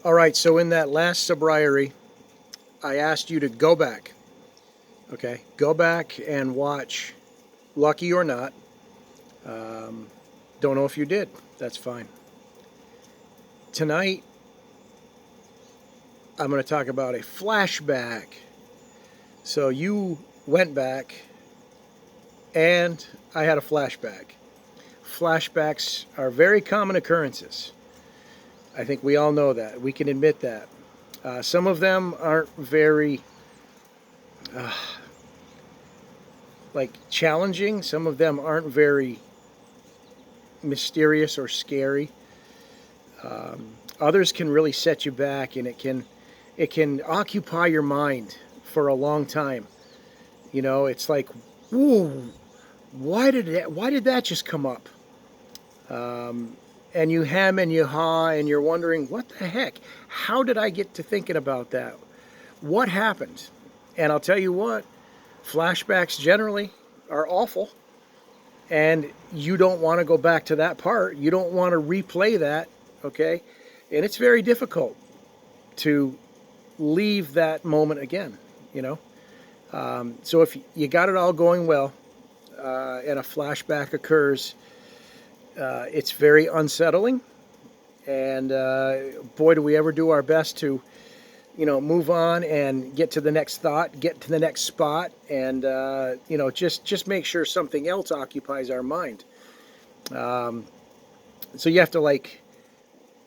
All right, so in that last sobriety, I asked you to go back. Okay, go back and watch Lucky or Not. Um, don't know if you did. That's fine. Tonight, I'm going to talk about a flashback. So you went back, and I had a flashback. Flashbacks are very common occurrences. I think we all know that. We can admit that. Some of them aren't very uh, challenging. Some of them aren't very mysterious or scary. Others can really set you back, and it can occupy your mind for a long time. You know, it's like, ooh, why did that just come up? Um, and you hem and you haw, and you're wondering, what the heck? How did I get to thinking about that? What happened? And I'll tell you what, flashbacks generally are awful, and you don't want to go back to that part. You don't want to replay that, okay? And it's very difficult to leave that moment again, you know? So if you got it all going well, and a flashback occurs, it's very unsettling. And boy, do we ever do our best to, move on and get to the next thought, get to the next spot, and just make sure something else occupies our mind. Um, so you have to, like,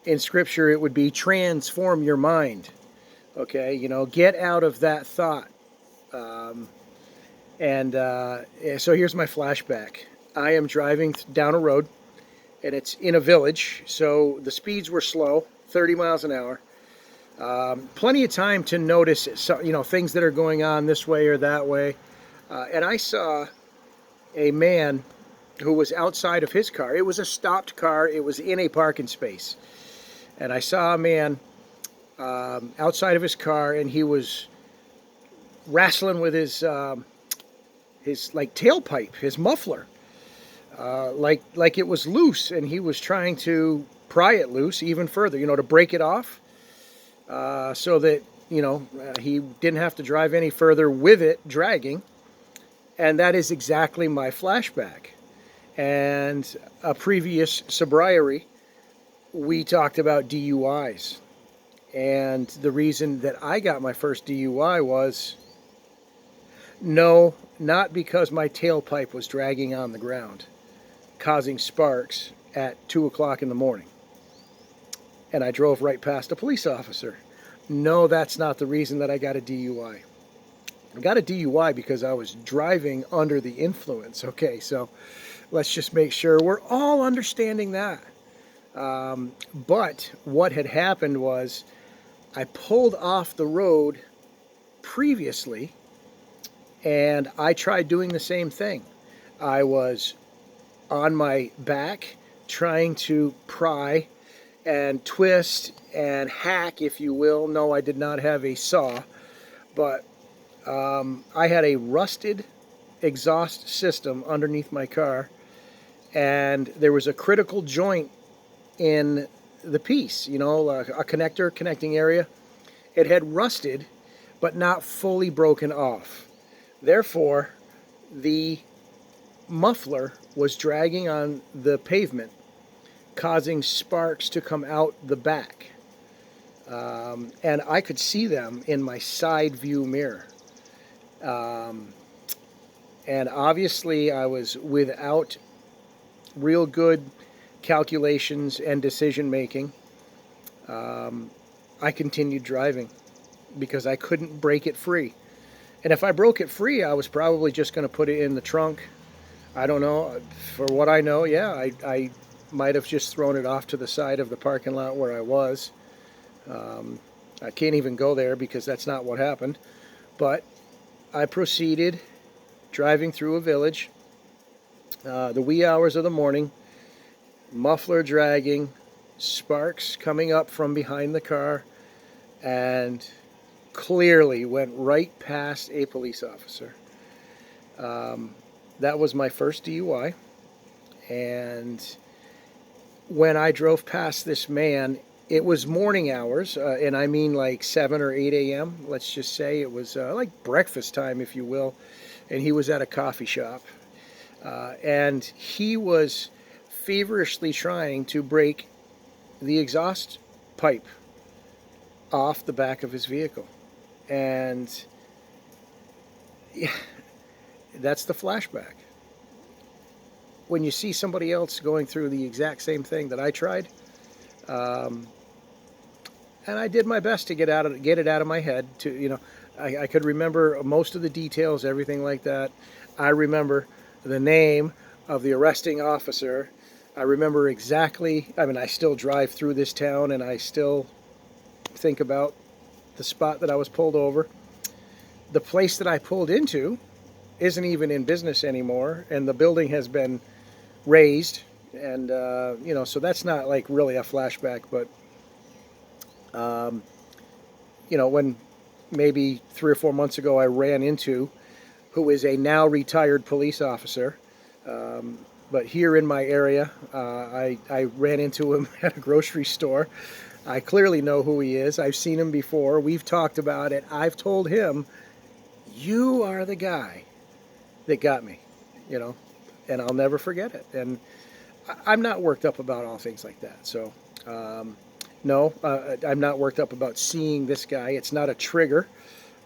in scripture, it would be transform your mind. Okay, get out of that thought. Um, and so here's my flashback. I am driving down a road, and it's in a village, so the speeds were slow, 30 miles an hour. Plenty of time to notice, things that are going on this way or that way. And I saw a man who was outside of his car. It was a stopped car. It was in a parking space. And I saw a man outside of his car, and he was wrestling with his like tailpipe, his muffler, like it was loose, and he was trying to pry it loose even further, to break it off, so that he didn't have to drive any further with it dragging. And that is exactly my flashback. And a previous sobriety, we talked about DUIs. And the reason that I got my first DUI was, no, not because my tailpipe was dragging on the ground, causing sparks at 2 o'clock in the morning, and I drove right past a police officer. No, that's not the reason that I got a DUI. I got a DUI because I was driving under the influence. Okay, so let's just make sure we're all understanding that. But what had happened was, I pulled off the road previously, and I tried doing the same thing. I was on my back trying to pry and twist and hack, if you will. No, I did not have a saw, but I had a rusted exhaust system underneath my car, and there was a critical joint in the piece, a connector, connecting area. It had rusted, but not fully broken off. Therefore, the muffler was dragging on the pavement, causing sparks to come out the back. And I could see them in my side view mirror. And obviously, I was without real good calculations and decision making. I continued driving because I couldn't break it free. And if I broke it free, I was probably just going to put it in the trunk. I don't know. For what I know, yeah, I might have just thrown it off to the side of the parking lot where I was. I can't even go there because that's not what happened. But I proceeded driving through a village, the wee hours of the morning, muffler dragging, sparks coming up from behind the car, and clearly went right past a police officer. That was my first DUI. And when I drove past this man, It was morning hours, and I mean like 7 or 8 a.m. Let's just say it was like breakfast time, if you will. And he was at a coffee shop. And he was feverishly trying to break the exhaust pipe off the back of his vehicle. And yeah, that's the flashback. When you see somebody else going through the exact same thing that I tried, um, and I did my best to get it out of my head. I could remember most of the details, everything like that. I remember the name of the arresting officer. I remember exactly. I mean, I still drive through this town, and I still think about the spot that I was pulled over. The place that I pulled into isn't even in business anymore, and the building has been raised, and so that's not like really a flashback, but when maybe 3 or 4 months ago I ran into who is a now retired police officer, but here in my area, I ran into him at a grocery store. I clearly know who he is. I've seen him before. We've talked about it. I've told him, you are the guy that got me, and I'll never forget it. And I'm not worked up about all things like that. So, no, I'm not worked up about seeing this guy. It's not a trigger.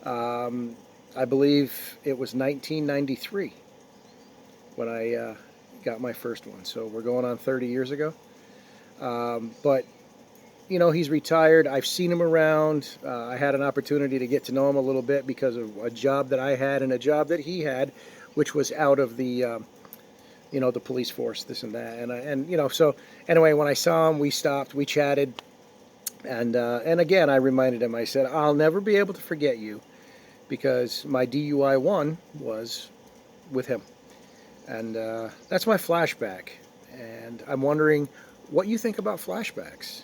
I believe it was 1993 when I got my first one. So we're going on 30 years ago. But, he's retired. I've seen him around. I had an opportunity to get to know him a little bit because of a job that I had and a job that he had, which was out of the the police force, this and that, so anyway, when I saw him, we stopped, we chatted, and again, I reminded him. I said, I'll never be able to forget you because my DUI one was with him, and that's my flashback. And I'm wondering what you think about flashbacks.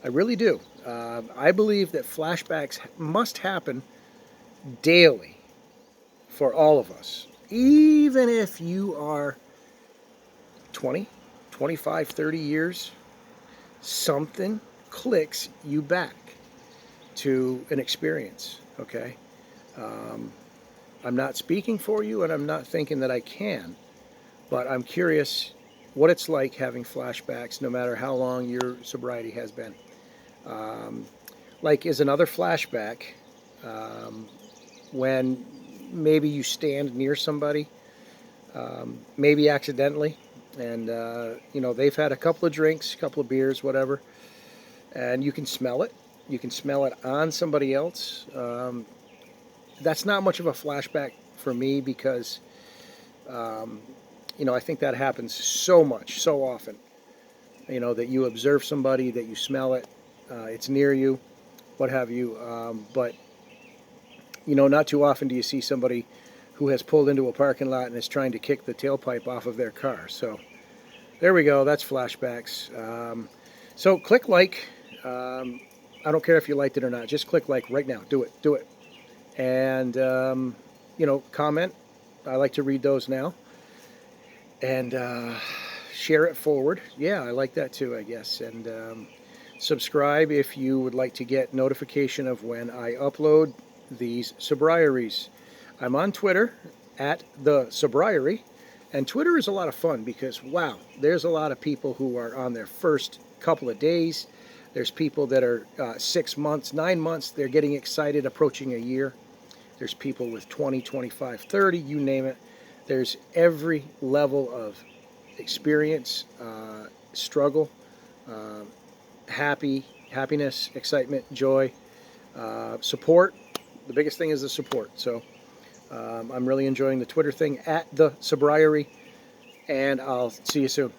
I really do. I believe that flashbacks must happen daily for all of us, even if you are 20, 25, 30 years, something clicks you back to an experience, okay? I'm not speaking for you, and I'm not thinking that I can, but I'm curious what it's like having flashbacks no matter how long your sobriety has been. Like, is another flashback when maybe you stand near somebody, maybe accidentally, and they've had a couple of drinks, a couple of beers, whatever, and you can smell it. You can smell it on somebody else. That's not much of a flashback for me because I think that happens so much, so often. That you observe somebody, that you smell it, it's near you, what have you. But not too often do you see somebody who has pulled into a parking lot and is trying to kick the tailpipe off of their car. So there we go. That's flashbacks. So click like. I don't care if you liked it or not. Just click like right now. Do it. Do it. And, comment. I like to read those now. And share it forward. Yeah, I like that too, I guess. And subscribe if you would like to get notification of when I upload these sobrieries. I'm on Twitter at the Sobriety, and Twitter is a lot of fun because, wow, there's a lot of people who are on their first couple of days. There's people that are 6 months, 9 months. They're getting excited, approaching a year. There's people with 20, 25, 30, you name it. There's every level of experience, struggle, happiness, excitement, joy, support. The biggest thing is the support. So I'm really enjoying the Twitter thing at the Sobriety, and I'll see you soon.